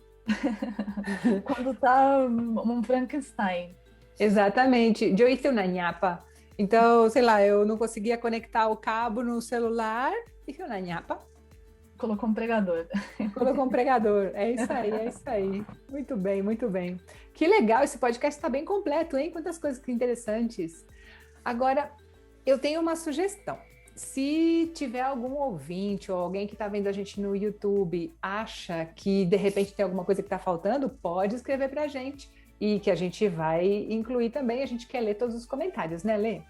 Quando tá um Frankenstein. Exatamente. Eu hice una ñapa. Então, sei lá, eu não conseguia conectar o cabo no celular, hice una ñapa. Colocou um pregador. Colocou um pregador. É isso aí, é isso aí. Muito bem, muito bem. Que legal, esse podcast está bem completo, hein? Quantas coisas que interessantes. Agora, eu tenho uma sugestão. Se tiver algum ouvinte ou alguém que está vendo a gente no YouTube acha que de repente tem alguma coisa que está faltando, pode escrever para a gente e que a gente vai incluir também. A gente quer ler todos os comentários, né, Lê?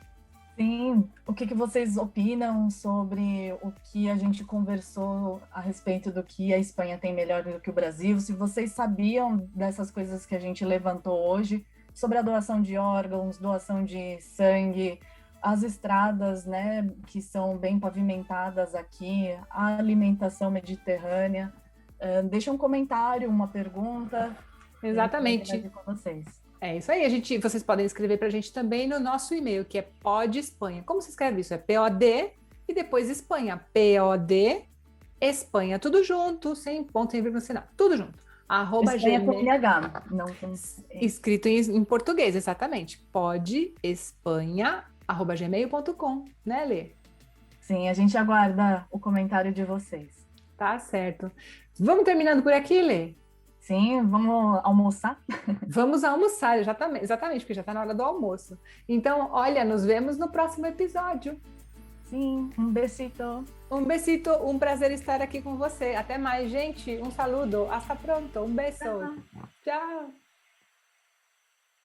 Sim, o que vocês opinam sobre o que a gente conversou a respeito do que a Espanha tem melhor do que o Brasil? Se vocês sabiam dessas coisas que a gente levantou hoje, sobre a doação de órgãos, doação de sangue, as estradas, né, que são bem pavimentadas aqui, a alimentação mediterrânea. Deixa um comentário, uma pergunta. Exatamente. Com vocês. É isso aí, vocês podem escrever para a gente também no nosso e-mail, que é podespanha. Como se escreve isso? É P-O-D e depois Espanha. P-O-D, Espanha, tudo junto, sem ponto, sem vírgula, sem nada, tudo junto. Espanha @gmail. com IH, não com... Escrito em português, exatamente. podespanha@gmail.com, né, Lê? Sim, a gente aguarda o comentário de vocês. Tá certo. Vamos terminando por aqui, Lê? Sim, vamos almoçar? Vamos almoçar, exatamente, porque já está na hora do almoço. Então, olha, nos vemos no próximo episódio. Sim, um besito. Um besito, um prazer estar aqui com você. Até mais, gente. Um saludo. Hasta pronto. Um beijo. Tchau.